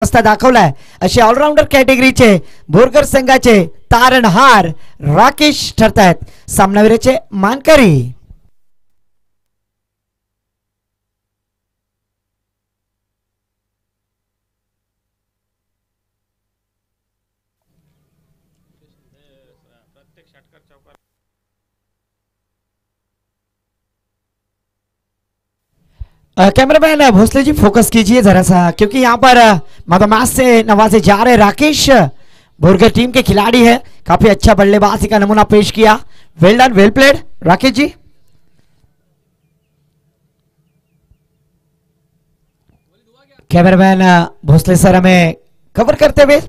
रस्ता दाखवलाय असे ऑलराऊंडर कॅटेगरीचे बोरकर संघाचे तारणहार राकेश ठरतायत सामनावीराचे मानकरी। कैमरामैन भोसले जी फोकस कीजिए जरा सा, क्योंकि यहाँ पर मैच से नवाजे जा रहे राकेश बोरगर टीम के खिलाड़ी है। काफी अच्छा बल्लेबाजी का नमूना पेश किया। वेल डन, वेल played Rakesh ji. Cameraman Bhosale sir हमें कवर करते हुए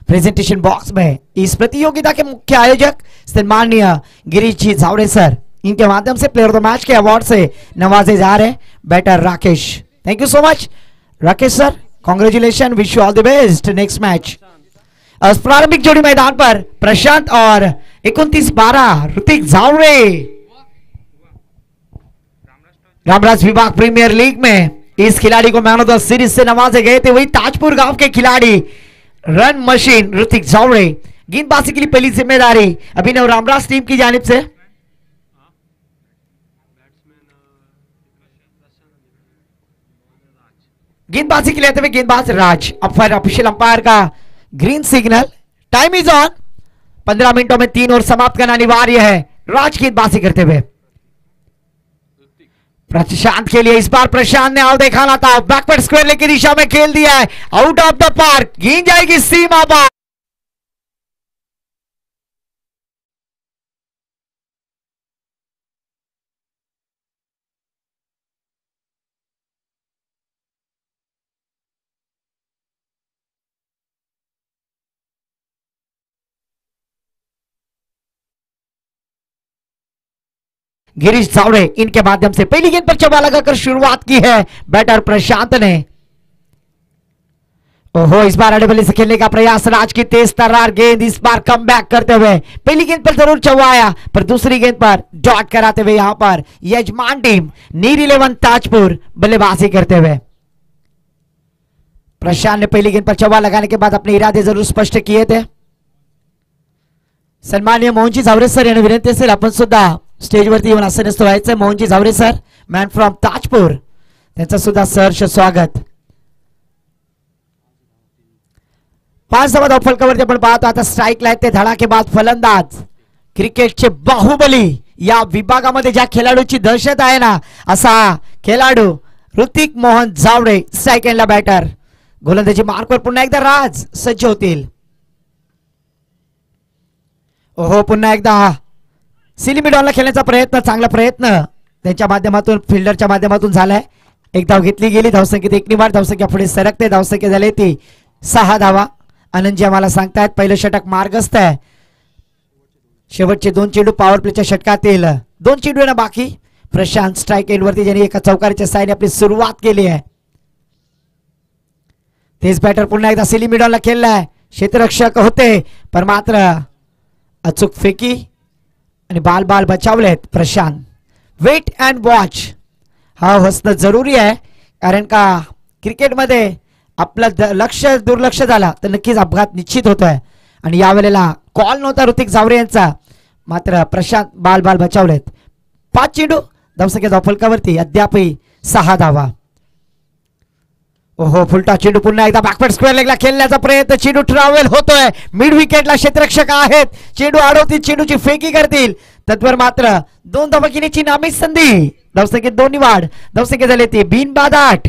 प्रेजेंटेशन बॉक्स में इस प्रतियोगिता के मुख्य आयोजक सम्माननीय गिरीश जी झावड़े सर, इनके माध्यम से प्लेयर ऑफ द मैच के अवार्ड से नवाजे जा रहे batter Rakesh. Thank you so much Rakesh sir, congratulation, wish you all the best next match. प्रारंभिक जोड़ी मैदान पर प्रशांत और 29-12 ऋतिक झावड़े रामराज विभाग प्रीमियर लीग में इस खिलाड़ी को मैन ऑफ द सीरीज से नवाजे गए थे। वही ताजपुर गांव के खिलाड़ी रन मशीन ऋतिक झावड़े। गेंदबाजी के लिए पहली जिम्मेदारी अभिनव रामराज टीम की जानिब से। गेंदबाजी के लिए आते हुए गेंदबाज राज। अफर ऑफिशियल अंपायर का green signal. Time is on. 15 मिनटों में 3 ओवर समाप्त करना अनिवार्य है। राज गेंदबाजी करते हुए प्रशांत के लिए इस बार प्रशांत ने आउट दिखाना था। बैकवर्ड स्क्वायर लेके दिशा में खेल दिया है, आउट ऑफ द पार्क। गेंद जाएगी सीमा बाहर। गिरीश झावड़े इनके माध्यम से पहली गेंद पर चौका लगाकर शुरुआत की है बैटर प्रशांत ने। ओहो, इस बार अड़बल्ले से खेलने का प्रयास। राज की तेज तर्रार गेंद इस बार कम बैक करते हुए पहली गेंद पर जरूर चौवाया, पर दूसरी गेंद पर डॉट कराते हुए यहां पर यजमान टीम नीर 11 ताजपुर बल्लेबाजी करते हुए। प्रशांत ने पहली गेंद पर चौवा लगाने के बाद अपने इरादे जरूर स्पष्ट किए थे। सन्माननीय मोहनजी झावरे सर यांना विनंती असेल आपण सुद्धा स्टेजवरती येऊन आसनस्थ व्हायचं। Mohanji Jhaware sir, man from Tajpur, त्यांचं सुद्धा सहर्ष स्वागत। 5 धावा धावफलकावरती आपण पाहतो। आता स्ट्राईकला आहेत ते धडाकेबाज फलंदाज, क्रिकेटचे बाहुबली या विभागामध्ये ज्या खेळाडूची दहशत आहे ना, असा खेळाडू ऋतिक मोहन झावडे। स्ट्राईक एंडला बॅटर। गोलंदाजी मार्कवर पुन्हा एकदा राज सज्ज होतील। ओहो, पुन्हा एकदा सिली मिडॉनला खेळण्याचा प्रयत्न, चांगला प्रयत्न त्यांच्या माध्यमातून, फिल्डरच्या माध्यमातून झालाय। एक धाव घेतली गेली। धावसंख्येत 1 निवाड, धावसंख्या पुढे सरकते। धावसंख्या झाली ती 6 धावा। आनंदजी आम्हाला सांगतायत पहिलं षटक मार्गस्थ आहे। शेवटचे 2 चेंडू पॉवर प्लेच्या षटकातील 2 चेंडू ना बाकी। प्रशांत स्ट्राईक एंडवरती ज्यांनी एका चौकारीच्या साहाय्याने आपली सुरुवात केली आहे। तेच बॅटर पुन्हा एकदा सिली मिडॉनला खेळलाय। क्षेत्ररक्षक होते, पण मात्र अचूक फेकी आणि बाल बचावलेत प्रशांत। वेट अँड वॉच हा असणं जरुरी आहे, कारण का क्रिकेटमध्ये आपलं लक्ष दुर्लक्ष झाला तर नक्कीच अपघात निश्चित होतोय। आणि यावेळेला कॉल नव्हता ऋतिक झावरे यांचा, मात्र प्रशांत बाल बचावलेत। 5 चेंडू, धावसंख्या धावफलकावरती अद्यापही 6 धावा। ओहो, फुलटा चेंडू पुन्हा एकदा बॅकवर्ड स्क्वेअर लेगला खेळण्याचा प्रयत्न। चेंडू ट्रॅव्हल होतोय मिड विकेटला। क्षेत्ररक्षक आहेत, चेंडू अडवतील, चेंडूची फेकी करतील। तत्वर मात्र 2 धावा घेण्याची नामी संधी। धावसंख्येत 2 निवाड, धावसंख्या झाली ती बिनबाद 8।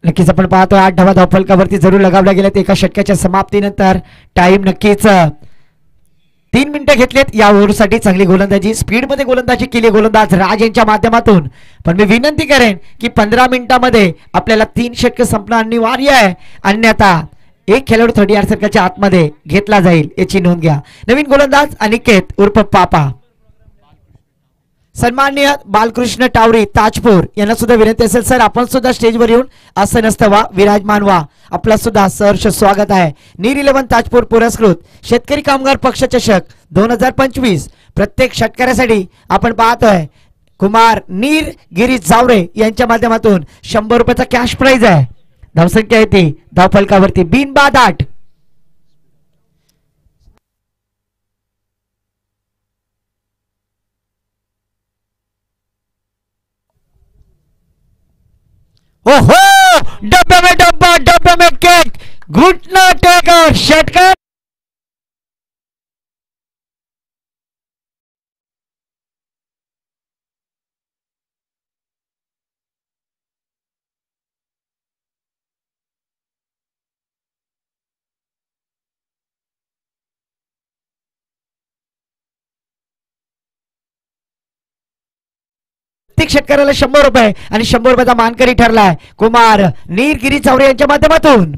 नक्कीच आपण पाहतो 8 धावा धावफलकावरती जरूर लगावल्या गेल्यात एका षटकाच्या समाप्तीनंतर। टाइम नक्कीच 3 मिनिटं घेतलेत या ओव्हरसाठी। चांगली गोलंदाजी, स्पीडमध्ये गोलंदाजी केली गोलंदाज राज यांच्या माध्यमातून। पण मी विनंती करेन की 15 मिनिटांमध्ये आपल्याला 3 षटक संपणं अनिवार्य आहे, अन्यथा एक खेळाडू 30 यार्ड सर्कलच्या आतमध्ये घेतला जाईल, याची नोंद घ्या। नवीन गोलंदाज अनिकेत उर्फ पापा। सन्माननीय बालकृष्ण टावरी ताजपूर यांना सुद्धा विनंती असेल सर आपण सुद्धा स्टेजवर येऊन असं नसतं वा विराजमान व्हा. आपला सुद्धा सहर्ष स्वागत आहे. नीर 11 ताजपूर पुरस्कृत शेतकरी कामगार पक्ष चषक 2025 प्रत्येक षटकारासाठी आपण पाहतोय कुमार नीर गिरीश जावरे यांच्या माध्यमातून 100 रुपयाचा कॅश प्राइज आहे. धावसंख्या येते धावफलकावरती बिनबाद 8. ओहो डब्बे में डब्बा डब्बे में केक घुटना टेकर षटकार प्रत्येक षटकाराला 100 रुपये आणि 100 रुपयाचा मानकरी ठरलाय कुमार नीर गिरीश जावरे यांच्या माध्यमातून.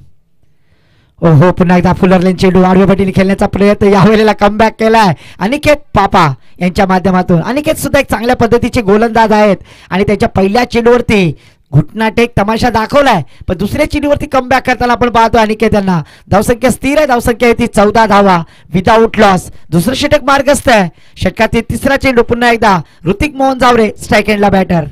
ओहो पुन्हा एकदा फुलरलेन चेंडू आडव्या पटीने खेळण्याचा प्रयत्न यावेळेला कमबॅक केलाय अनिकेत पापा यांच्या माध्यमातून. अनिकेत सुद्धा एक चांगल्या पद्धतीचे गोलंदाज आहेत आणि त्याच्या पहिल्या चेंडूवरती घुटनाटेक तमाशा दाखवलाय पण दुसऱ्या चेंडूवरती कमबॅक करताना आपण पाहतो अनिकेत यांना. धावसंख्या स्थिर आहे. धावसंख्या येते 14 धावा विदाऊट लॉस. दुसरं षटक मार्गस्थ आहे. षटकातील तिसरा चेंडू पुन्हा एकदा ऋतिक मोहन जावरे स्ट्राइक एंडला बॅटर.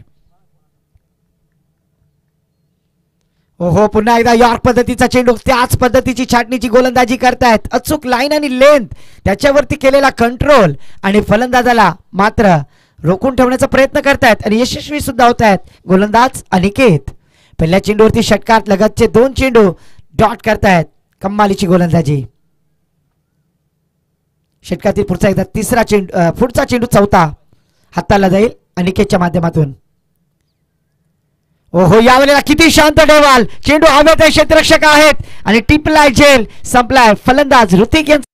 ओहो पुन्हा एकदा यॉर्क पद्धतीचा चेंडू त्याच पद्धतीची छाटणीची गोलंदाजी करतायत. अचूक लाईन आणि लेंथ त्याच्यावरती केलेला कंट्रोल आणि फलंदाजाला मात्र रोखून ठेवण्याचा प्रयत्न करतायत आणि यशस्वी सुद्धा होत आहेत गोलंदाज अनिकेत. पहिल्या चेंडूवरती षटकात लगतचे 2 चेंडू डॉट करतायत. कमालीची गोलंदाजी. षटकातील पुढचा एकदा तिसरा चेंडू पुढचा चेंडू चौथा हाताला जाईल अनिकेतच्या माध्यमातून. ओहो यावेळेला किती शांत ठेवाल. चेंडू हवेत आहे. क्षेत्ररक्षक आहेत आणि टिपलाय झेल संपलाय. फलंदाज ऋतिक यांचा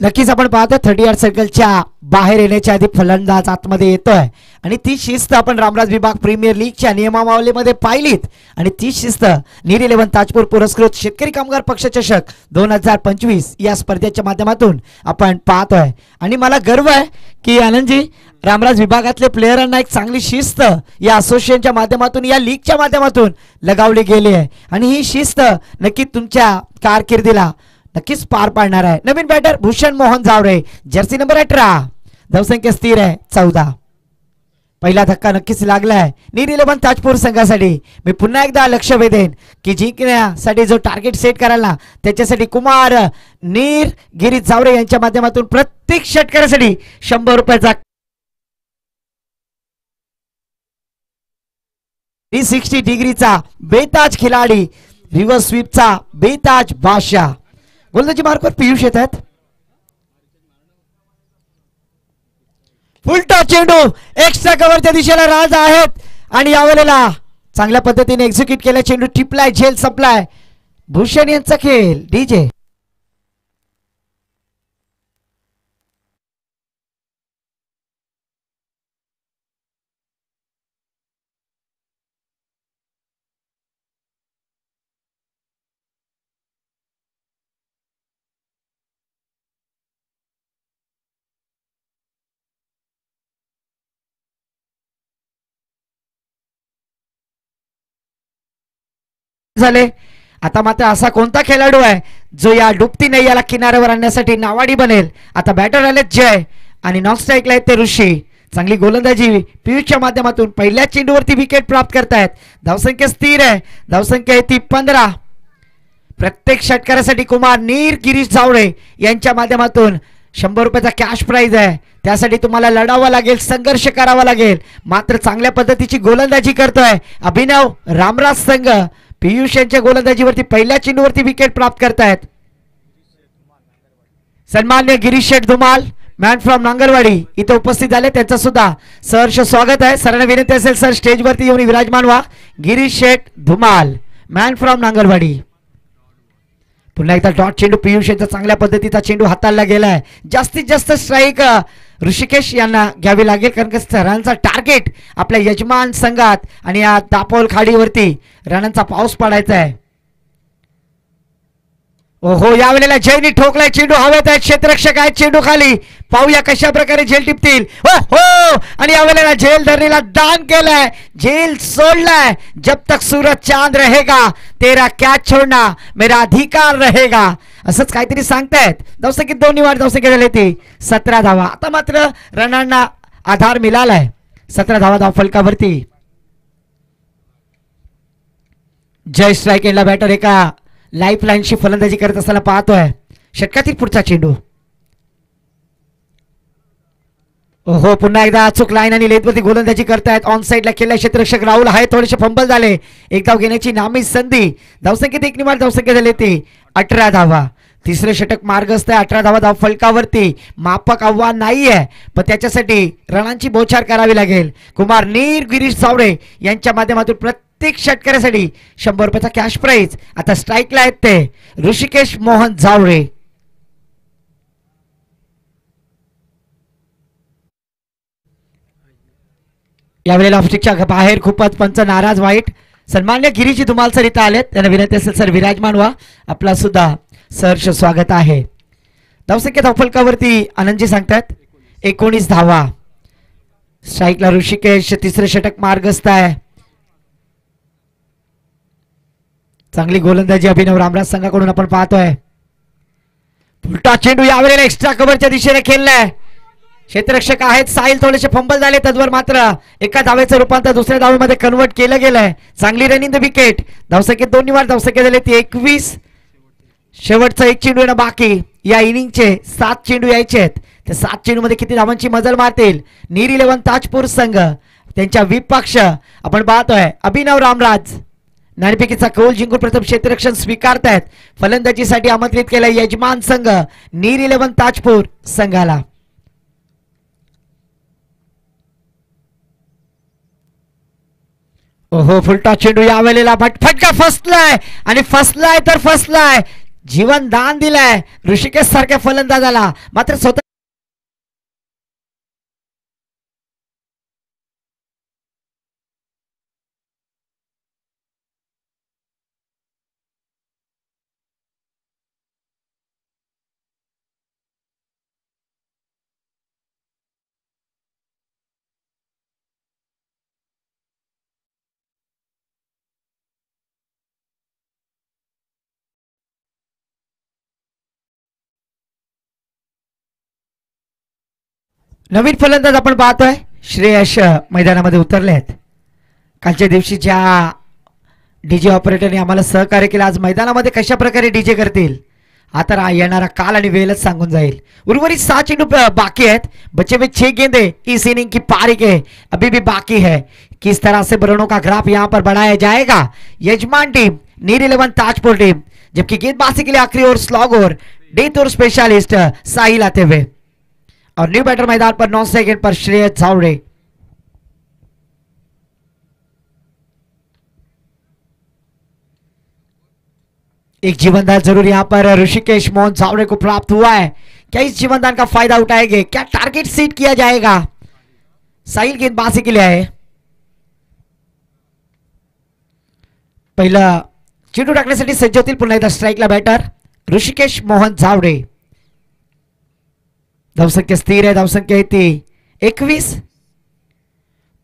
नक्कीच आपण पाहतो 30 यार्ड सर्कलच्या बाहेर येण्याच्या आधी फलंदाज आतमध्ये येतोय आणि ती शिस्त आपण रामराज विभाग प्रीमियर लीगच्या नियमावलीमध्ये पाहिलीत आणि ती शिस्त नीर 11 ताजपूर पुरस्कृत शेतकरी कामगार पक्ष चषक 2025 या स्पर्धेच्या माध्यमातून आपण पाहतोय. आणि मला गर्व आहे की आनंदजी रामराज विभागातले प्लेयरांना एक चांगली शिस्त या असोसिएशनच्या माध्यमातून या लीगच्या माध्यमातून लगावली गेली आहे आणि ही शिस्त नक्की तुमच्या कारकिर्दीला नक्कीच पार पाडणार आहे. नवीन batter Bhushan Mohan Jaware jersey number 18. धावसंख्या स्थिर आहे 14. पहिला धक्का नक्कीच लागलाय नीर 11 ताजपूर संघासाठी. मी पुन्हा एकदा लक्ष वेधेन की जिंकण्यासाठी जो टार्गेट सेट कराल ना त्याच्यासाठी कुमार नीर गिरीश जावरे यांच्या माध्यमातून प्रत्येक षटकारासाठी 100 रुपयाचा 360 डिग्रीचा बेताज खिलाडी रिव्हर्स स्वीपचा बेताज बादशाह. गोलंदाजी मार्कवर पियुष येत आहेत. फुलटा चेंडू एक्स्ट्रा कव्हरच्या दिशेला राज आहेत आणि यावेळेला चांगल्या पद्धतीने एक्झिक्यूट केला चेंडू. टिपलाय झेल संपलाय. भूषण यांचा खेळ डीजे. झाले. आता मात्र असा कोणता खेळाडू आहे जो या डुबती नैयाला किनाऱ्यावर आणण्यासाठी नावाडी बनेल. आता बॅटर आलेत जय आणि नॉन स्ट्राईकला आहेत ते ऋषी. चांगली गोलंदाजी पियुषच्या माध्यमातून पहिल्या चेंडूवरती विकेट प्राप्त करतायत. धावसंख्या स्थिर आहे. धावसंख्या आहे ती 15. प्रत्येक षटकारासाठी कुमार नीर गिरीश जावरे यांच्या माध्यमातून 100 रुपयाचा कॅश प्राइज आहे. त्यासाठी तुम्हाला लढावं लागेल संघर्ष करावा लागेल. मात्र चांगल्या पद्धतीची गोलंदाजी करतोय अभिनव रामराज संघ. पियुष यांच्या गोलंदाजीवरती पहिल्या चेंडूवरती विकेट प्राप्त करतायत. सन्मान्य गिरीश शेठ धुमाल मॅन फ्रॉम नांगरवाडी इथे उपस्थित झाले. त्यांचं सुद्धा सहर्ष स्वागत आहे. सरांना विनंती असेल सर स्टेजवरती येऊन विराजमान व्हा. गिरीश शेठ धुमाल मॅन फ्रॉम नांगरवाडी. पुन्हा एकदा डॉट चेंडू पियुष यांचा चांगल्या पद्धतीचा चेंडू हाताळला गेलाय. जास्तीत जास्त स्ट्राईक ऋषिकेश यांना घ्यावी लागेल कारण की रनांचा टार्गेट आपल्या यजमान संघात आणि या दापोल खाडीवरती रनांचा पाऊस पडायचा आहे. ओहो यावेळेला जयनी ठोकलाय चेंडू हवेत आहे. क्षेत्ररक्षक आहेत चेंडू खाली. पाहूया कशा प्रकारे झेल टिपतील. हो आणि यावेळेला झेल धरणीला दान केलाय. झेल सोडलाय. जब तक सूरज चांद रहेगा तेरा कॅच छोडना मेरा अधिकार रहेगा असंच काहीतरी सांगतायत. धावसंख्येत 2 निवाड धावसंख्या झाली ती 17 धावा. आता मात्र रनांना आधार मिळालाय. 17 धावा धाव फलकावरती. जय स्ट्राईक एंडला बॅटर एका लाईफ लाईनशी फलंदाजी करत असताना पाहतोय. षटकातील पुढचा चेंडू. ओहो पुन्हा एकदा अचूक लाईन आणि लेथवरती गोलंदाजी करतायत. ऑन साईडला केला क्षेत्ररक्षक राहुल आहे. थोडेसे फंबल झाले. एक धाव घेण्याची नामी संधी. धावसंख्येत 1 निवाड धावसंख्या झाली ती 18 धावा. तिसरे षटक मार्गस्थ आहे. 18 धावा धाव फलकावरती. मापक आव्हान नाहीये पण त्याच्यासाठी रनांची बोछार करावी लागेल. कुमार नीर गिरीश सावळे यांच्या माध्यमातून प्रत्येक षटकारासाठी 100 रुपयाचा कॅश प्राइज. आता स्ट्राईकला आहेत ते ऋषिकेश मोहन जावळे. यावेळेला ऑफस्टिकच्या बाहेर खूपच पंच नाराज वाईट. सन्मान्य गिरीजी धुमाल सर इथं आलेत. त्यांना विनंती असेल सर विराजमान व्हा. आपला सुद्धा सहर्ष स्वागत आहे. धावसंख्या धावफलकावरती आनंदजी सांगतात 19 धावा. स्ट्राईकला ऋषिकेश. तिसरे षटक मार्गस्थ आहे. चांगली गोलंदाजी अभिनव रामराज संघाकडून आपण पाहतोय. उलटा चेंडू यावेळेला एक्स्ट्रा कव्हरच्या दिशेने खेळलाय. क्षेत्ररक्षक आहेत साहिल. थोडेसे फंबल झाले. तद्वर मात्र एका धावेचं रूपांतर दुसऱ्या धावेमध्ये कन्वर्ट केलं गेलंय. चांगली रनिंग द विकेट. धावसंख्येत 2 निवाड धावसंख्या झाली ती 21. शेवटचा 1 चेंडू येणं बाकी. या इनिंगचे 7 चेंडू यायचे आहेत. त्या 7 चेंडू मध्ये किती धावांची मजल मारतील नीर 11 ताजपूर संघ. त्यांच्या विपक्ष आपण पाहतोय अभिनव रामराज. नाणेफेकीचा कौल जिंकून प्रथम क्षेत्ररक्षण स्वीकारतायत. फलंदाजीसाठी आमंत्रित केलं यजमान संघ नीर 11 ताजपूर संघाला. ओहो फुलटा चेंडू यावेळेला फटका फसलाय आणि फसलाय तर फसलाय. जीवन दान दिलाय ऋषिकेश सारख्या फलंदाजाला. मात्र स्वतः नवीन फलंदाज आपण पाहतोय श्रेयश मैदानामध्ये उतरले आहेत. कालच्या दिवशी ज्या डीजे ऑपरेटरने आम्हाला सहकार्य केलं आज मैदानामध्ये कशा प्रकारे डीजे करतील आता येणारा काल आणि वेळच सांगून जाईल. उर्वरित 6 चेंडू बाकी आहेत. बचे हुए 6 गेंदे इस इनिंग की पारी के अभी भी बाकी है. किस तरह से रनों का ग्राफ यहाँ पर बढ़ाया जाएगा. यजमान टीम नीर 11 ताजपुर टीम. जबकि गेंदबाजी के लिए आखिरी over slog over death over specialist Sahil आते हुए और न्यू बैटर मैदान पर 9 सेकंड पर श्रेयस जावड़े. एक जीवनदान जरूर यहां पर ऋषिकेश मोहन जावड़े को प्राप्त हुआ है. क्या इस जीवनदान का फायदा उठाएंगे. क्या टारगेट सीट किया जाएगा. साहिल गेंदबाजी के लिए है. पहिला चेंडू टाकण्यासाठी सज्ज होतील. पुन्हा एकदा स्ट्राईकला बॅटर ऋषिकेश मोहन जावड़े. धावसंख्या स्थिर आहे. धावसंख्या येते 21.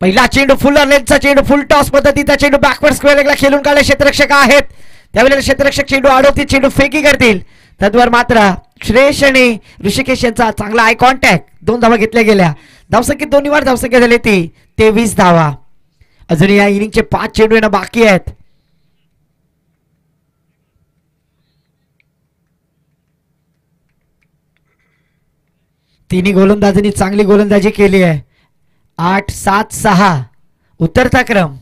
पहिला चेंडू फुल लेंथचा चेंडू फुल टॉस पद्धतीचा चेंडू बॅकवर्ड स्क्वेअर लेगला खेळून काढले क्षेत्ररक्षक आहेत. त्यावेळेला क्षेत्ररक्षक चेंडू अडवतील. चेंडू फेकी करतील. तद्वर मात्र श्रेयश आणि ऋषिकेश यांचा चांगला आय कॉन्टॅक्ट. 2 धावा घेतल्या गेल्या. धावसंख्येत 2 निवाड धावसंख्या झाली ती 23 धावा. अजून या इनिंगचे 5 चेंडू येणं बाकी आहेत. तिन्ही गोलंदाजांनी चांगली गोलंदाजी केली आहे. 8-7-6 उतरता क्रम.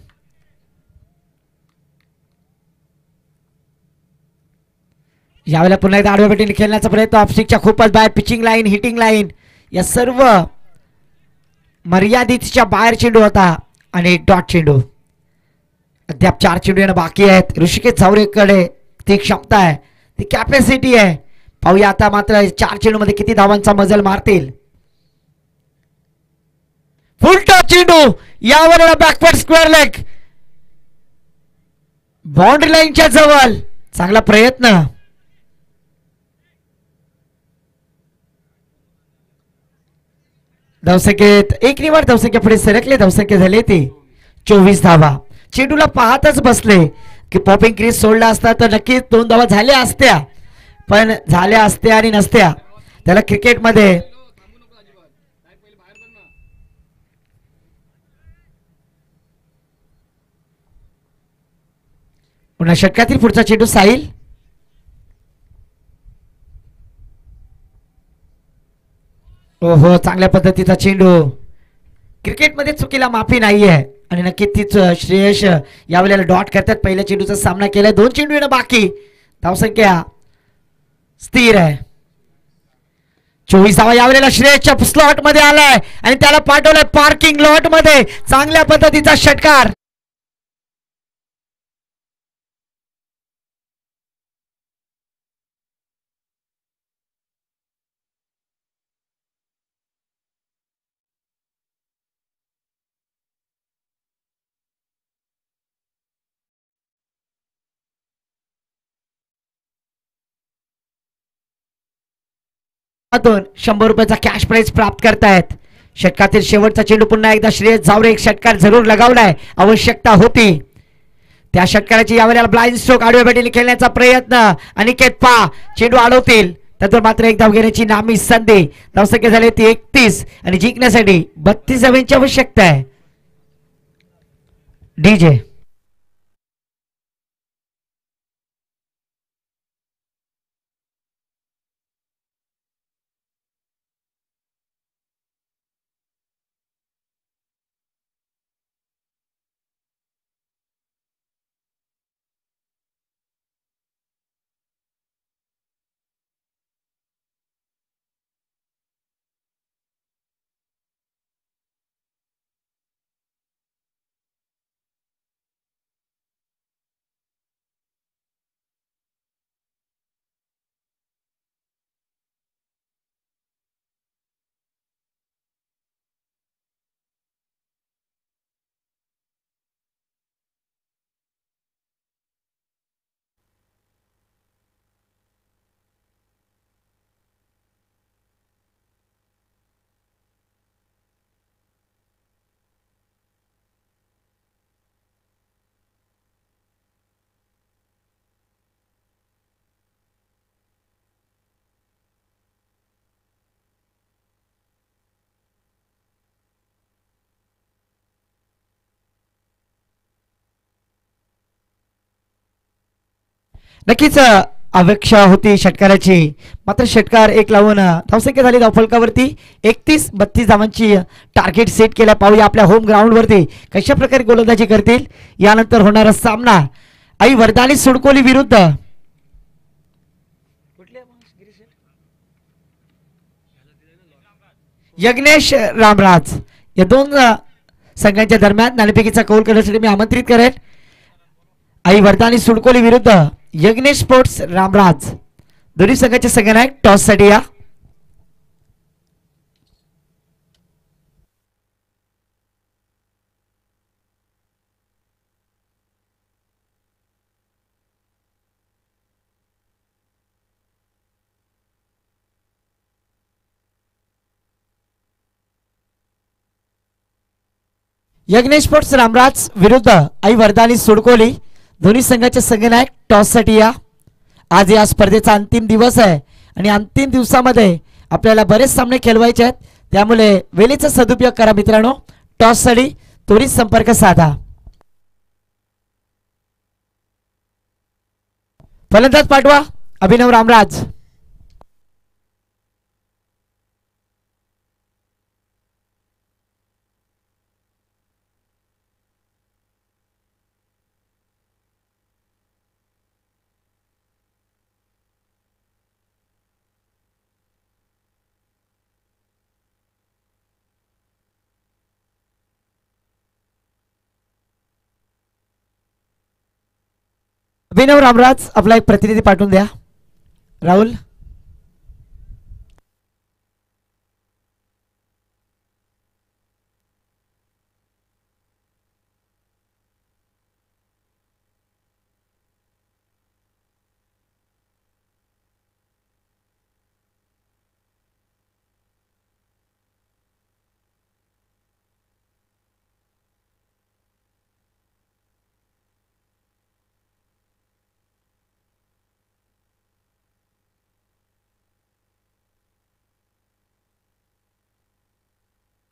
यावेळेला पुन्हा एकदा आडव्या बेटीने खेळण्याचा प्रयत्न. ऑफस्टिकच्या खूपच बाहेर. पिचिंग लाईन हिटिंग लाईन या सर्व मर्यादितच्या बाहेर चेंडू होता आणि डॉट चेंडू. अद्याप 4 चेंडू येणं बाकी आहेत. ऋषिकेश जावरेकडे ती क्षमता आहे. ती कॅपॅसिटी आहे. पाहूया आता मात्र 4 चेंडूमध्ये किती धावांचा मजल मारतील. फुल टॉप चेंडू, यावर बॅकवर्ड स्क्वेअर लेग, बाउंड्री लाईनच्या जवळ. चांगला प्रयत्न. धावसंख्येत एक निवड, धावसंख्या पुढे सरकले. धावसंख्या झाली ती 24 धावा. चेंडूला पाहतच बसले की पॉपिंग क्रीज सोडला असता तर नक्कीच 2 धावा झाल्या असत्या, पण झाल्या असत्या आणि नसत्या. त्याला क्रिकेटमध्ये पुन्हा षटकातील पुढचा चेंडू साहिल. ओहो, चांगल्या पद्धतीचा चेंडू. क्रिकेटमध्ये चुकीला माफी नाही आहे आणि नक्की तीच श्रेयश यावेळेला डॉट करतात. पहिल्या चेंडूचा सामना केलाय. 2 चेंडू येणं बाकी. धावसंख्या स्थिर आहे. 24 धावा. यावेळेला श्रेयसच्या स्लॉट मध्ये आलाय आणि त्याला पाठवलंय पार्किंग लॉट मध्ये. चांगल्या पद्धतीचा षटकार. ₹100 कॅश प्राइज प्राप्त करतायत. षटकातील शेवटचा चेंडू पुन्हा एकदा श्रेयस जावरे. एक षटकार जरूर लगावलाय, आवश्यकता होती त्या षटकाराची. यावेळेला ब्लाइंड स्ट्रोक आडव्या बेटीने खेळण्याचा प्रयत्न. अनिकेत पा चेंडू अडवतील, त्यातून मात्र एक धाव घेण्याची नामी संधी. धावसंख्या झाली ती 31 आणि जिंकण्यासाठी 32 धावांची आवश्यकता आहे. डीजे नक्कीच अपेक्षा होती षटकाराची, मात्र षटकार एक लावून धावसंख्या झाली धावफलकावरती 31-32 धावांची टार्गेट सेट केला. पाहूया आपल्या होम ग्राउंड वरती कशा प्रकारे गोलंदाजी करतील. यानंतर होणारा सामना आई वरदानी सुडकोली विरुद्ध यज्ञेश रामराज या 2 संघांच्या दरम्यान नाणेफेकीचा कौल करण्यासाठी मी आमंत्रित करेन. आई वरदानी सुडकोली विरुद्ध यज्ञेश स्पोर्ट्स रामराज. दोन्ही संघाचे संघनायक टॉस साठी या. यज्ञेश स्पोर्ट्स रामराज विरुद्ध आई वरदानी सुडकोली. दोन्ही संघाचे संघनायक टॉस साठी या. आज या स्पर्धेचा अंतिम दिवस आहे आणि अंतिम दिवसामध्ये आपल्याला बरेच सामने खेळवायचे आहेत, त्यामुळे वेळेचा सदुपयोग करा मित्रांनो. टॉस साठी त्वरित संपर्क साधा. फलंदाज पाठवा अभिनव रामराज. अभिनव रामराज आपला एक प्रतिनिधी पाठवून द्या. राहुल.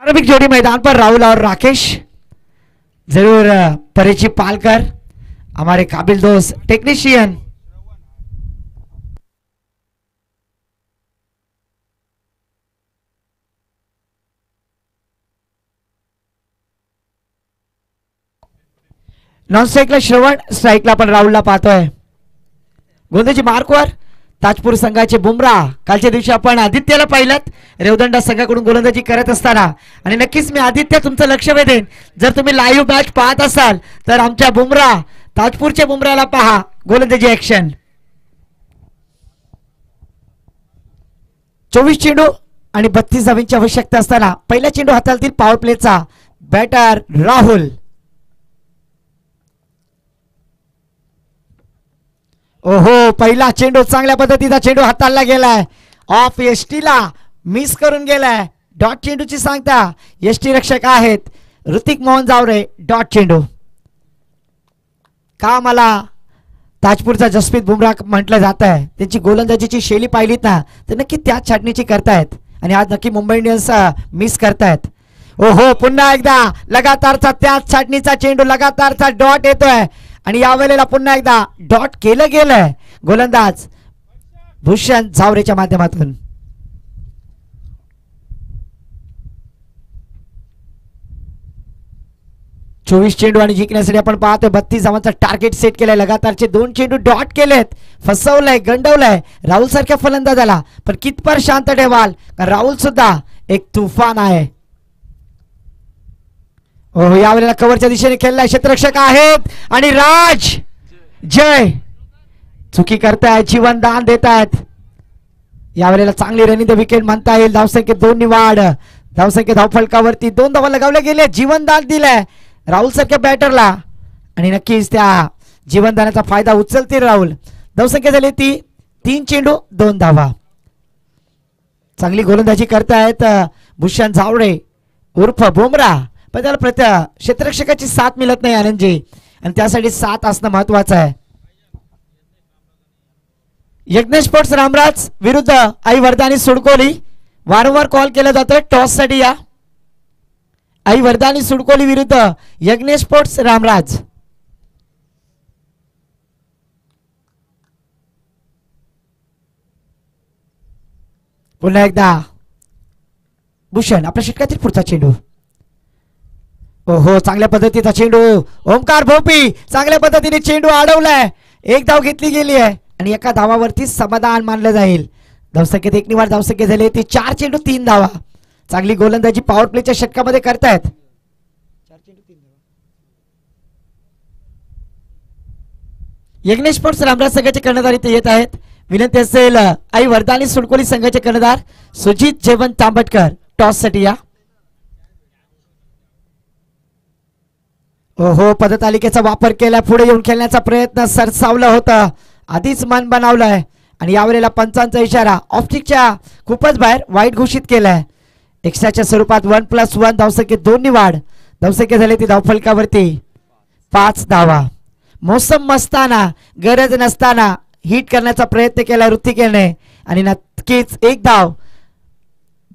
आरंभिक जोड़ी मैदान पर राहुल और राकेश. जरूर परेची पालकर हमारे काबिल दोस्त टेक्नीशियन. नॉन स्ट्राईकला श्रवण, स्ट्राईकला पण राहुलला पाहतोय. गोंदेजी मार्कवर ताजपूर संघाचे बुमराह. कालच्या दिवशी आपण आदित्यला पाहिलं रेवदंडा संघाकडून गोलंदाजी करत असताना, आणि नक्कीच मी आदित्य तुमचं लक्ष वेधेन. जर तुम्ही लाईव्ह मॅच पाहत असाल तर आमच्या बुमराह, ताजपूरच्या बुमराहला पहा गोलंदाजी ऍक्शन. 24 चेंडू आणि 32 धावांची आवश्यकता असताना पहिला चेंडू हाताळतील पॉवर प्लेचा बॅटर राहुल. ओहो, पहिला चेंडू चांगल्या पद्धतीचा चेंडू हाताळला गेलाय. ऑफ एसटीला मिस करून गेलाय. डॉट चेंडूची सांगता एसटी रक्षक आहेत ऋतिक मोहन जावरे. डॉट चेंडू. का मला ताजपूरचा जसप्रीत बुमराह म्हटलं जात आहे, त्यांची गोलंदाजीची शैली पाहिलीत ना तर नक्की त्याच छाटणीची करतायत, आणि आज नक्की मुंबई इंडियन्स मिस करतायत. ओहो, पुन्हा एकदा लगातारचा त्याच छाटणीचा चेंडू, लगातारचा डॉट येतोय, आणि यावेळेला पुन्हा एकदा डॉट केलं गेलंय गोलंदाज भूषण जावरेच्या माध्यमातून. चोवीस चेंडू आणि जिंकण्यासाठी आपण पाहतोय 32 धावांचा टार्गेट सेट केलाय. लगातारचे 2 चेंडू डॉट केलेत. फसवलंय, गंडवलंय राहुल सारख्या फलंदाजाला, पण कितपर शांत ठेवाल, राहुल सुद्धा एक तुफान आहे. हो, यावेळेला कव्हरच्या दिशेने खेळलाय. क्षेत्ररक्षक आहेत आणि राज जय चुकी करतायत, जीवन दान देत आहेत. यावेळेला चांगली रनिंग द विकेट म्हणता येईल. धावसंख्येत 2 निवाड, धावसंख्येत धावफलकावरती 2 धावा लगावल्या गेले. जीवनदान दिलंय राहुल सारख्या बॅटरला, आणि नक्कीच त्या जीवनदानाचा फायदा उचलतील राहुल. धावसंख्या झाली ती 3 चेंडू 2 धावा. चांगली गोलंदाजी करतायत भूषण जावरे उर्फ बुमराह, पण त्याला क्षेत्ररक्षकाची साथ मिळत नाही आनंदजी, आणि त्यासाठी साथ असणं महत्वाचं आहे. यज्ञेश स्पोर्ट्स रामराज विरुद्ध आई वरदानी सुडकोली. वारंवार कॉल केला जातोय टॉस साठी. या आई वरदानी सुडकोली विरुद्ध यज्ञेश स्पोर्ट्स रामराज. पुन्हा एकदा भूषण आपल्या षटकातील पुढचा चेंडू. ओहो, चांगल्या पद्धतीचा चेंडू. ओमकार भोपी चांगल्या पद्धतीने चेंडू अडवलाय. 1 धाव घेतली गेली आहे, आणि एका धावावरती समाधान मानलं जाईल. धावसंख्येत 1 निवाड धावसंख्या झाली ती 4 चेंडू 3 धावा. चांगली गोलंदाजी पॉवर प्लेच्या षटकामध्ये करतायत. यज्ञेश स्पोर्ट्स रामराज संघाचे कर्णधार इथे येत आहेत. विनंती असेल आई वरदानी सुडकोली संघाचे कर्णधार सुजित जयवंत तांबटकर टॉस साठी या. ओहो, पदतालिकेचा वापर केला. पुढे येऊन खेळण्याचा प्रयत्न सरसावला होता. आधीच मन बनवलाय, आणि यावेळेला पंचांचा इशारा ऑफस्टिकच्या खूपच बाहेर वाईट घोषित केलाय. एक्स्ट्राच्या स्वरूपात 1+1 धावसंख्येत 2 निवाड. धावसंख्या झाली ती धावफलकावरती 5 धावा. मोसम मस्ताना, गरज नसताना हिट करण्याचा प्रयत्न केला ऋतिकेने, आणि नक्कीच 1 धाव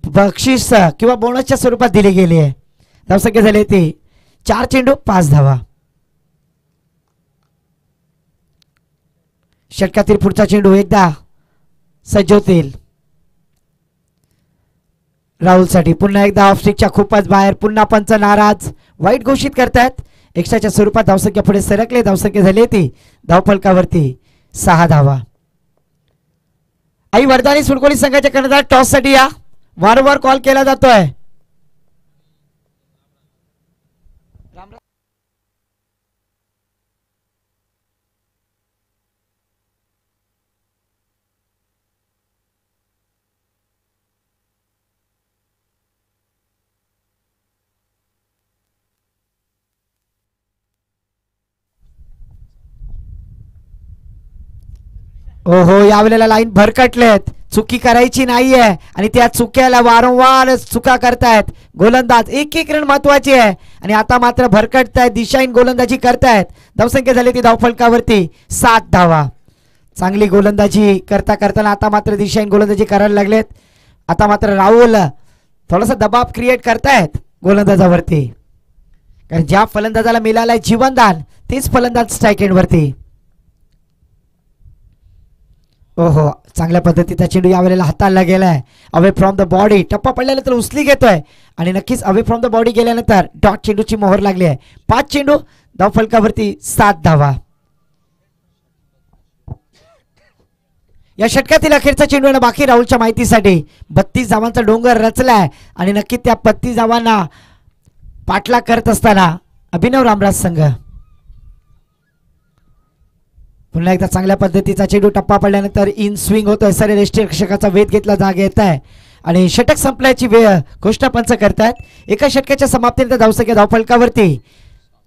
बक्षीस किंवा बोनसच्या स्वरूपात दिली गेली आहे. धावसंख्या झाली ती 4 चेंडू 5 धावा. षटकातील पुढचा चेंडू एकदा सज्ज होतील राहुल साठी. पुन्हा एकदा ऑफस्टिकच्या खूपच बाहेर. पुन्हा पंच नाराज, वाईट घोषित करतायत. एक्स्ट्राच्या स्वरूपात धावसंख्या पुढे सरकले. धावसंख्या झाली ती धावफलकावरती 6 धावा. आई वरदानी सुडकोली संघाच्या कर्णधार टॉस साठी या. वारंवार कॉल केला जातोय. ओहो, यावेळेला लाईन भरकटलेत. चुकी करायची नाहीये आणि त्या चुक्याला वारंवार चुका करतायत गोलंदाज. एक एक रन महत्वाची आहे आणि आता मात्र भरकटतायत, दिशाहीन गोलंदाजी करतायत. धावसंख्या झाली ती धावफलकावरती 7 धावा. चांगली गोलंदाजी करता करताना आता मात्र दिशाहीन गोलंदाजी करायला लागलेत. आता मात्र राहुल थोडासा दबाव क्रिएट करतायत गोलंदाजावरती, कारण ज्या फलंदाजाला मिळालाय जीवनदान तेच फलंदाज स्ट्राईक एंडवरती. ओहो, चांगल्या पद्धतीचा चेंडू यावेळेला हाताळला गेलाय. अवे फ्रॉम द बॉडी, टप्पा पडल्यानंतर उचली घेतोय आणि नक्कीच अवे फ्रॉम द बॉडी गेल्यानंतर डॉट चेंडूची मोहर लागली आहे. 5 चेंडू धावफलकावरती 7 धावा. या षटकातील अखेरचा चेंडू आहे बाकी राहुलच्या माहितीसाठी. 32 धावांचा डोंगर रचलाय आणि नक्की त्या 32 धावांना पाठलाग करत असताना अभिनव रामराज संघ. पुन्हा एकदा चांगल्या पद्धतीचा चेंडू टप्पा पडल्यानंतर इन स्विंग होतोय. सर रक्षकाचा वेध घेतला जाग येत आहे आणि षटक संपल्याची वेळ घोषणा पंच करतायत. एका षटकाच्या समाप्तीनंतर धावसंख्या धावफलकावरती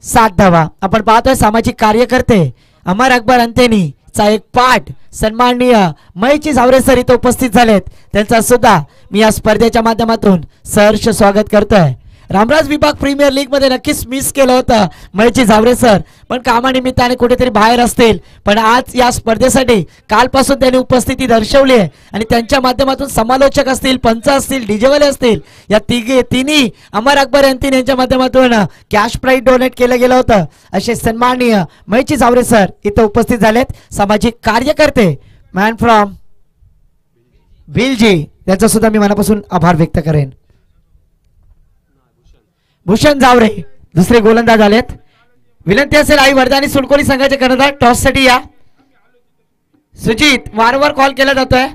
7 धावा. आपण पाहतोय सामाजिक कार्यकर्ते अमर अकबर अंतेनी चा एक पाठ सन्माननीय महेशजी झावरे सर इथे उपस्थित झालेत. त्यांचा सुद्धा मी या स्पर्धेच्या माध्यमातून सहर्ष स्वागत करतोय. रामराज विभाग प्रीमियर लीग मध्ये नक्कीच मिस केलं होतं महेशजी झावरे सर, पण कामानिमित्ताने कुठेतरी बाहेर असतील. पण आज या स्पर्धेसाठी कालपासून त्यांनी उपस्थिती दर्शवली आहे आणि त्यांच्या माध्यमातून समालोचक असतील, पंच असतील, डीजेवाले असतील, या तिन्ही अमर अकबर यांच्या माध्यमातून कॅश प्राइज डोनेट केलं गेलं होतं. असे सन्माननीय महेशजी झावरे सर इथं उपस्थित झालेत. सामाजिक कार्यकर्ते मॅन फ्रॉम भिलजी, त्यांचा सुद्धा मी मनापासून आभार व्यक्त करेन. भूषण झावरे दुसरे गोलंदाज आलेत. विनंती असेल आई वरदानी सुडकोली संघाचे कर्णधार टॉस साठी या. सुजित, वारंवार कॉल केला जातोय.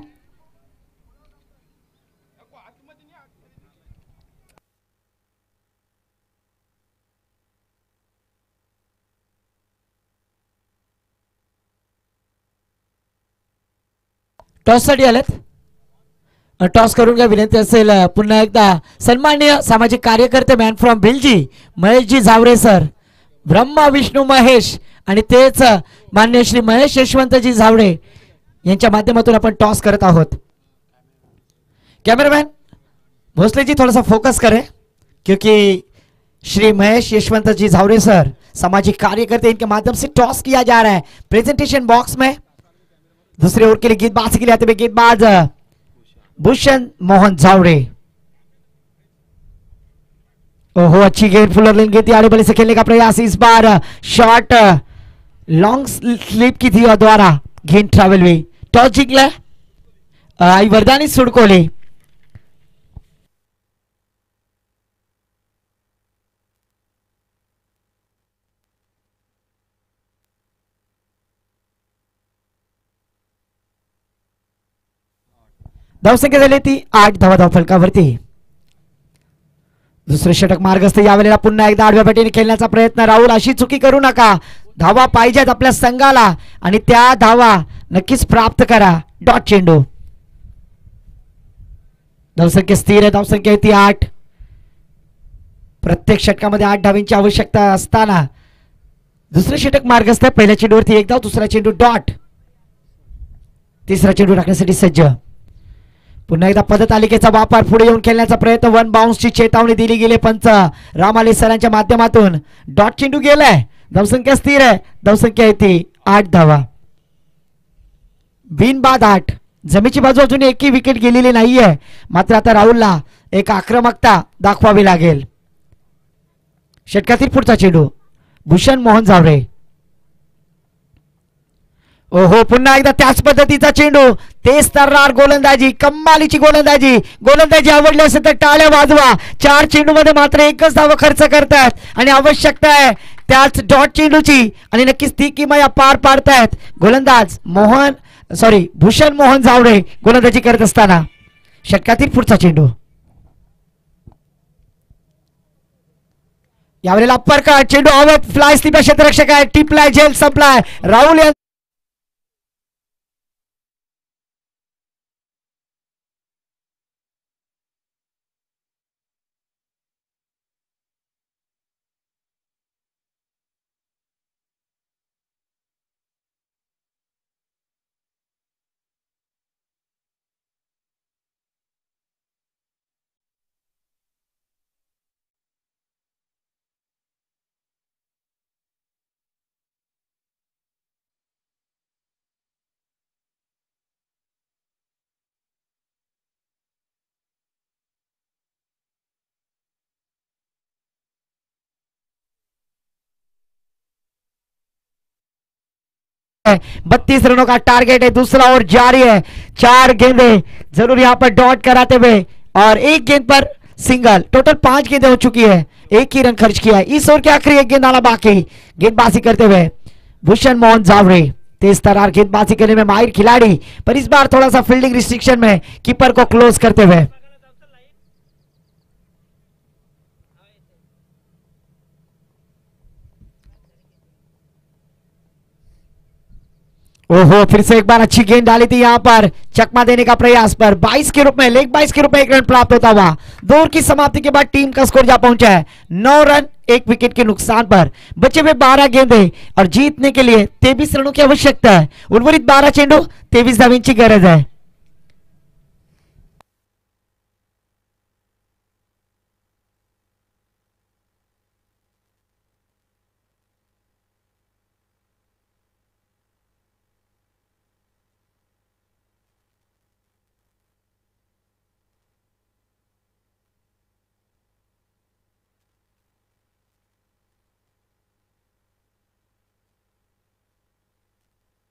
टॉस साठी आलेत. टॉस करून घ्या विनंती असेल. पुन्हा एकदा सन्माननीय सामाजिक कार्यकर्ते man from Bhilji Maheshji Jhaware sir, Brahma Vishnu Mahesh आणि तेच मान्य श्री महेश यशवंतजी झावरे यांच्या माध्यमातून आपण टॉस करत आहोत. कैमरामैन भोसले जी थोड़ा सा फोकस करें क्योंकि श्री महेश यशवंत जी झावरे सर सामाजिक कार्यकर्ते, इनके माध्यम से टॉस किया जा रहा है प्रेजेंटेशन बॉक्स में. दूसरे ओवर के लिए गेंदबाज के लिए आते हुए गेंदबाज भूषण मोहन झावरे. ओहो, अच्छी गेंद फुलर लेन गेंद आड़े बड़े से खेलने का प्रयास. इस बार शॉट लॉन्ग स्लिप की थी और द्वारा गेंद ट्रैवल हुई. टॉस जिंकला आई वरदानी सुडकोली. धावसंख्या झाली ती 8 धावा धावफलकावरती. दुसरे षटक मार्गस्थ. यावेळेला पुन्हा एकदा आडव्या पाठीने खेळण्याचा प्रयत्न. राहुल, अशी चुकी करू नका. धावा पाहिजेत आपल्या संघाला आणि त्या धावा नक्कीच प्राप्त करा. डॉट चेंडू. धावसंख्या स्थिर आहे. धावसंख्या आहे ती 8. प्रत्येक षटकामध्ये 8 धावांची आवश्यकता असताना दुसरे षटक मार्गस्थ आहे. पहिल्या चेंडूवरती 1 धाव, दुसरा चेंडू डॉट, तिसरा चेंडू टाकण्यासाठी सज्ज. पुन्हा एकदा पदतालिकेचा वापर. पुढे येऊन खेळण्याचा प्रयत्न. 1 बाउन्सची चेतावणी दिली गेली पंच रामाले सरांच्या माध्यमातून. डॉट चेंडू गेलाय. धावसंख्या स्थिर आहे. धावसंख्या येते 8 धावा. बिनबाद 8. जमीची बाजू अजून एकही विकेट गेलेली नाहीये. मात्र आता राहुलला एक आक्रमकता दाखवावी लागेल. षटकातील पुढचा चेंडू भूषण मोहन झावरे. ओहो, पुन्हा एकदा त्याच पद्धतीचा चेंडू. तेच तर्रार गोलंदाजी, कमालीची गोलंदाजी. गोलंदाजी आवडली असेल तर टाळ्या वाजवा. 4 चेंडू मध्ये मात्र एकच धाव खर्च करतात आणि आवश्यकता आहे त्याच डॉट चेंडूची आणि नक्कीच ती किमया पार पाडतायत गोलंदाज भूषण मोहन झावरे गोलंदाजी करत असताना. षटकातील पुढचा चेंडू. यावेळेला अप्पर कट चेंडू आवत फ्लाय स्लिप क्षेत्ररक्षक आहे. टिपलाय, झेल संपलाय. राहुल 32 रनों का टारगेट है, दूसरा ओवर जारी है, 4 गेंदे जरूर यहाँ पर डॉट कराते हुए और एक गेंद पर सिंगल, टोटल 5 गेंदें हो चुकी है, एक ही रन खर्च किया है। इस ओवर के आखिरी एक गेंद आना बाकी, गेंदबाजी करते हुए भूषण मोहन जावरे, तेज तरार गेंदबाजी करने में माहिर खिलाड़ी, पर इस बार थोड़ा सा फील्डिंग रिस्ट्रिक्शन में कीपर को क्लोज करते हुए। ओहो, फिर से एक बार अच्छी गेंद डाली थी यहां पर, चकमा देने का प्रयास पर 22 के रूप में, लेग 22 के रूप में एक रन प्राप्त होता हुआ। 2 ओवर की समाप्ति के बाद टीम का स्कोर जा पहुंचा है 9 रन, 1 विकेट के नुकसान पर। बचे हुए 12 गेंदे और जीतने के लिए 23 रनों की आवश्यकता है। उर्वरित 12 चेंडू, 23 धावांची गरज है।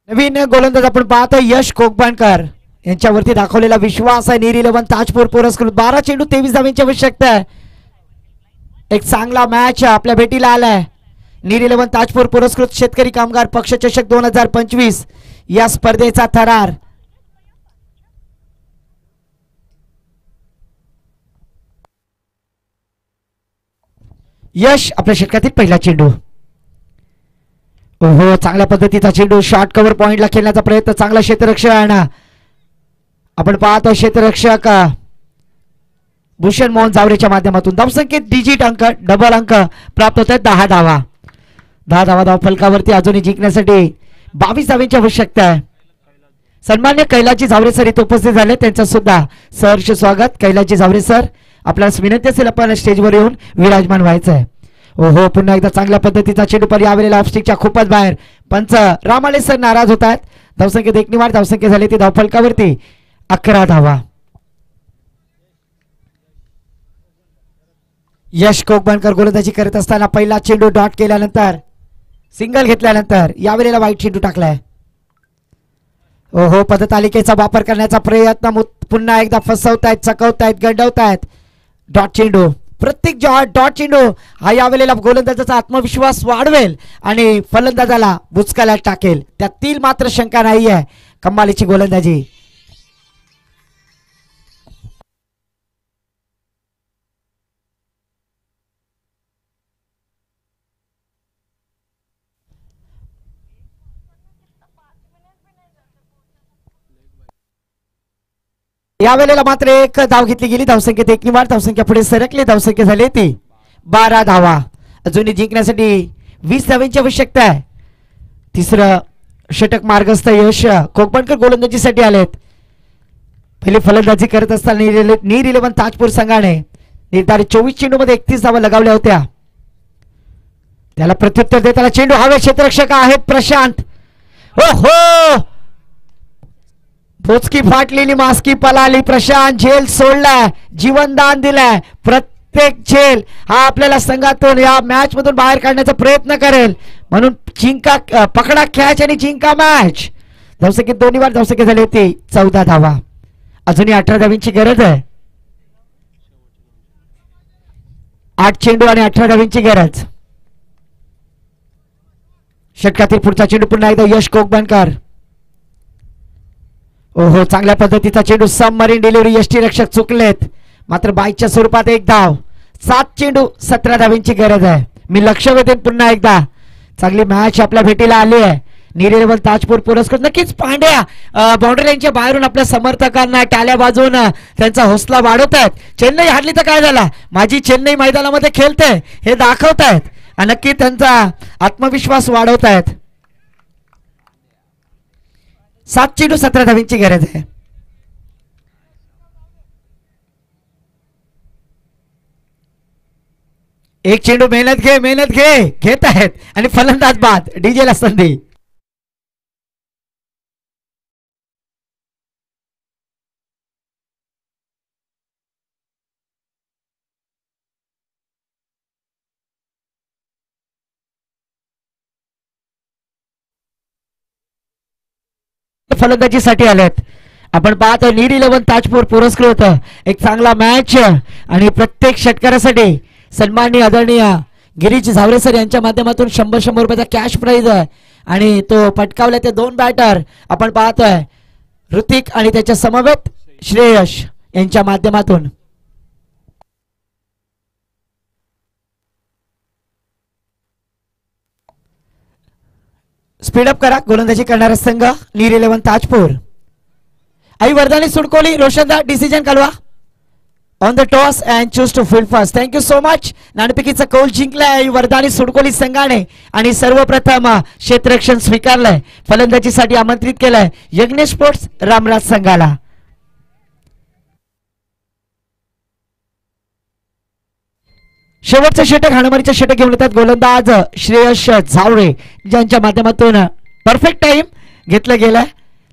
नवीन गोलंदाज आपण पाहतो यश कोकबाणकर यांच्यावरती दाखवलेला विश्वास आहे। नीर 11 ताजपूर पुरस्कृत 12 चेंडू 23 धावांची आवश्यकता आहे। एक चांगला मॅच आपल्या भेटीला आलाय। नीर 11 ताजपूर पुरस्कृत शेतकरी कामगार पक्ष चषक 2025 या स्पर्धेचा थरार। यश आपल्या षटकातील पहिला चेंडू, हो चांगल्या पद्धतीचा चेंडू, शॉर्ट कव्हर पॉइंटला खेळण्याचा प्रयत्न, चांगला क्षेत्ररक्षक आहे ना, आपण पाहतो क्षेत्ररक्षक भूषण मोहन जावरेच्या माध्यमातून धावसंख्येत डिजिट अंक, डबल अंक प्राप्त होत आहेत। 10 धावा, 10 धावा धाव फलकावरती अजूनही जिंकण्यासाठी 22 धावांची आवश्यकता आहे। सन्मान्य कैलाजी जावरे सर इथे उपस्थित झाले, त्यांचं सुद्धा सहर्ष स्वागत। कैलाजी जावरे सर, आपल्याला विनंती असेल आपण स्टेजवर येऊन विराजमान व्हायचं आहे। ओहो, पुन्हा एकदा चांगल्या पद्धतीचा चेंडू पर यावेळेला ऑफस्टिकच्या खूपच बाहेर, पंच रामाले सर नाराज होत आहेत। धावसंख्येत एक निवार, धावसंख्या झाली ती धावफलकावरती 11 धावा। यश कोकबाणकर गोलंदाजी करत असताना पहिला चेंडू डॉट केल्यानंतर, सिंगल घेतल्यानंतर यावेळेला वाईट चेंडू टाकलाय। ओहो, पदतालिकेचा वापर करण्याचा प्रयत्न, पुन्हा एकदा फसवतायत, चकवतायत, गंडवतायत। डॉट चेंडू, प्रत्येक डॉट चेंडू हा यावेळेला गोलंदाजाचा आत्मविश्वास वाढवेल आणि फलंदाजाला बुचकायला टाकेल, त्यातील मात्र शंका नाही आहे। कमालीची गोलंदाजी। यावेळेला मात्र एक धाव घेतली गेली, धावसंख्येत एक निवार, धावसंख्या पुढे सरकली, धावसंख्या झाली ती 12 धावा। अजूनही जिंकण्यासाठी 20 धावांची आवश्यकता आहे। तिसरं षटक मार्गस्थ यश कोकबाणकर गोलंदाजीसाठी आलेत। पहिली फलंदाजी करत असताना नीर 11 ताजपूर संघाने निर्धारित 24 चेंडू मध्ये 31 धावा लगावल्या होत्या। त्याला प्रत्युत्तर देताना चेंडू हवे, क्षेत्ररक्षक आहेत प्रशांत। ओहो, पोचकी फाटलेली, मास्की पलाली, प्रशांत झेल सोडलाय, जीवनदान दिलाय। प्रत्येक झेल हा आपल्याला संघातून या मॅच मधून बाहेर काढण्याचा प्रयत्न करेल, म्हणून जिंका, पकडा कॅच आणि जिंका मॅच। धावसंख्येत 2 निवार, धावसंख्या झाली होती 14 धावा। अजूनही 18 धावांची गरज आहे। 8 चेंडू आणि 18 धावांची गरज। षटकातील पुढचा चेंडू पुन्हा एकदा यश कोकबाणकर। ओहो, चांगल्या पद्धतीचा चेंडू, सबमरीन डिलिव्हरी, यष्टीरक्षक चुकलेत, मात्र बाईकच्या स्वरूपात एक धाव। 7 चेंडू 17 धावांची गरज आहे। मी लक्ष वेधेन पुन्हा एकदा, चांगली मॅच आपल्या भेटीला आली आहे। नीर 11 ताजपूर पुरस्कृत नक्कीच पांड्या बाउंड्री लाईनच्या बाहेरून आपल्या समर्थकांना टाळ्या वाजवून त्यांचा हौसला वाढवत आहेत। चेन्नई हारली तर काय झाला, माझी चेन्नई मैदानामध्ये खेळते हे दाखवतायत आणि नक्की त्यांचा आत्मविश्वास वाढवतायत। 7 चेंडू 17 धावांची गरज आहे। एक चेंडू, मेहनत घे, मेहनत घे, घेत आहेत आणि फलंदाज बाद, डीजेला संधी। फलंदाजीसाठी आलेत. आपण पाहतो नीर 11 ताजपूर पुरस्कृत एक चांगला मॅच आणि प्रत्येक षटकारासाठी सन्माननीय आदरणीय गिरीश झावरे सर यांच्या माध्यमातून 100 रुपयाचा कॅश प्राइज आहे आणि तो पटकावला ते दोन बॅटर आपण पाहतोय ऋतिक आणि त्याच्या समवेत श्रेयश यांच्या माध्यमातून. स्पीडअप करा गोलंदाजी करणारा संघ नीर 11 ताजपूर. आई वरदानी सुडकोली रोशनदा डिसिजन कालवा on the toss and choose to field first. Thank you so much. नाणेफेकीचा कौल जिंकलाय वरदानी सुडकोली संघाने आणि सर्वप्रथम क्षेत्ररक्षण स्वीकारलंय. फलंदाजीसाठी आमंत्रित केलंय यज्ञेश स्पोर्ट्स रामराज संघाला. शेवटचं षटक हाणामारीचं षटक घेऊन येतात गोलंदाज श्रेयश झावरे ज्यांच्या माध्यमातून परफेक्ट टाइम घेतलं गेलाय.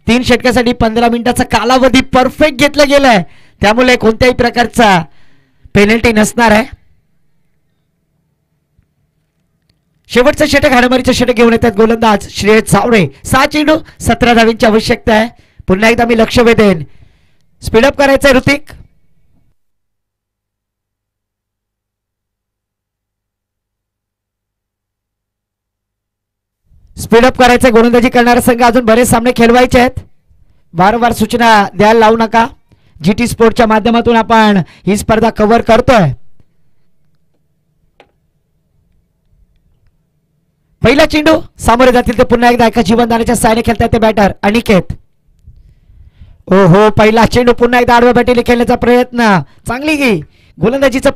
3 षटकासाठी 15 मिनिटाचा कालावधी परफेक्ट घेतला गेलाय त्यामुळे कोणत्याही प्रकारचा पेनल्टी नसणार आहे. शेवटचं षटक हाणामारीचं षटक घेऊन येतात गोलंदाज श्रेयश झावरे. 6 चेंडू 17 धावांची आवश्यकता आहे. पुन्हा एकदा मी लक्ष वेधेन. स्पीडअप करायचंय ऋतिक. स्पीडअप करायचं. गोलंदाजी करणारा संघ अजून बरेच सामने खेळवायचे आहेत. वारंवार सूचना द्यायला लावू नका. जीटी स्पोर्टच्या माध्यमातून आपण ही स्पर्धा कव्हर करतोय. पहिला चेंडू सामोरे जातील ते पुन्हा एकदा एका जीवनदानाच्या साहाय्याने खेळतात ते बॅटर अनिकेत. ओहो पहिला चेंडू पुन्हा एकदा आडव्या बॅटीने खेळण्याचा प्रयत्न. चांगली गोलंदाजीचं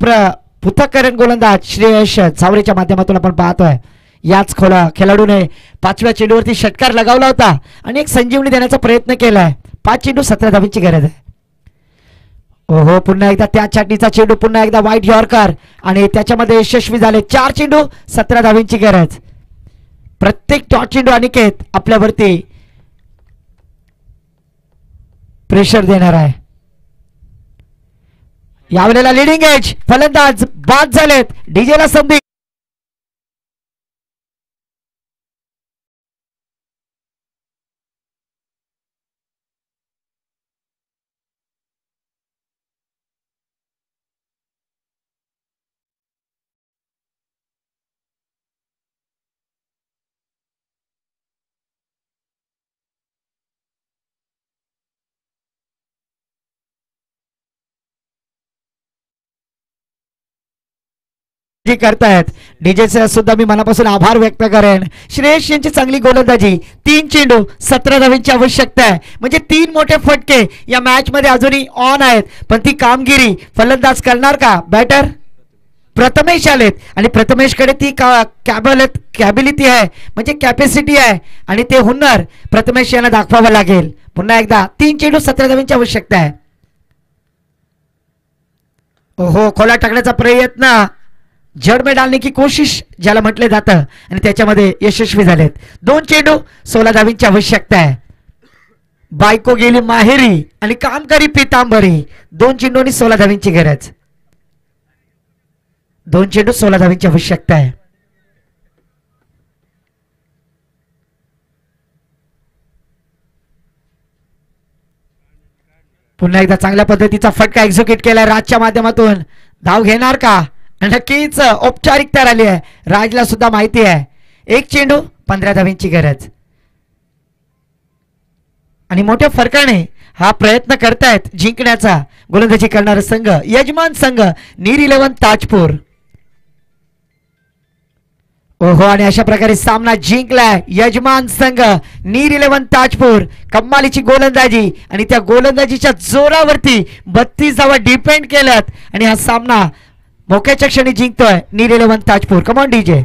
पृथक्करण गोलंदाज श्रेयश झावरेच्या माध्यमातून आपण पाहतोय. याच खेळाडूने 5व्या चेंडूवरती षटकार लगावला होता आणि एक संजीवनी देण्याचा प्रयत्न केलाय. 5 चेंडू 17 धावांची गरज आहे. ओहो पुन्हा एकदा त्या छाटणीचा चेंडू पुन्हा एकदा वाईट यॉर्कर आणि त्याच्यामध्ये यशस्वी झाले. 4 चेंडू 17 धावांची गरज. प्रत्येक डॉट चेंडू अनिकेत आपल्यावरती प्रेशर देणार आहे. यावेळेला लिडिंग एज फलंदाज बाद झालेत. डीजेला संधी. करतायत डीजेचे सुद्धा मी मनापासून आभार व्यक्त करेन. श्रेयश यांची चांगली गोलंदाजी. 3 चेंडू 17 धावांची आवश्यकता आहे. म्हणजे 3 मोठे फटके या मॅच मध्ये अजूनही ऑन आहेत. पण ती कामगिरी फलंदाज करणार का? बॅटर प्रथमेश आलेत आणि प्रथमेशकडे ती कॅबिलिटी आहे म्हणजे कॅपॅसिटी आहे आणि ते हुनर प्रथमेश यांना दाखवावं लागेल. पुन्हा एकदा 3 चेंडू 17 धावांची आवश्यकता आहे. ओहो खोला टाकण्याचा प्रयत्न जड़ में डालने की कोशिश ज्याला म्हटले जातं आणि त्याच्यामध्ये यशस्वी झालेत. 2 चेंडू 16 धावांची आवश्यकता आहे. बायको गेली माहेरी आणि कामकरी पितांबरी. 2 चेंडू आणि 16 धावांची गरज. 2 चेंडू 16 धावांची आवश्यकता आहे. पुन्हा एकदा चांगल्या पद्धतीचा फटका एक्झिक्यूट केलाय राजच्या माध्यमातून. धाव घेणार का? नक्कीच औपचारिकता आली आहे. राजला सुद्धा माहिती आहे 1 चेंडू 15 धावांची गरज आणि मोठ्या फरकाने हा प्रयत्न करतायत जिंकण्याचा गोलंदाजी करणारा संघ यजमान संघ नीर 11 ताजपूर. ओहो आणि अशा प्रकारे सामना जिंकलाय यजमान संघ नीर 11 ताजपूर. कमालीची गोलंदाजी आणि त्या गोलंदाजीच्या जोरावरती 32 धावा डिपेंड केल्यात आणि हा सामना मोक्याच्या क्षणी जिंकतोय नीर 11 ताजपूर. Come on DJ.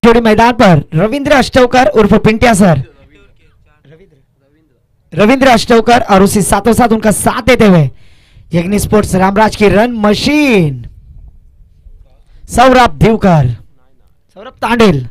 जोड़ी मैदान पर रविंद्र अष्टवकर उर्फ पिंटिया सर, रविंद्र अष्टवकर और उसी साथों साथ उनका साथ देते हुए यज्ञ स्पोर्ट्स रामराज की रन मशीन सौरभ दिवकर, सौरभ तांडेल।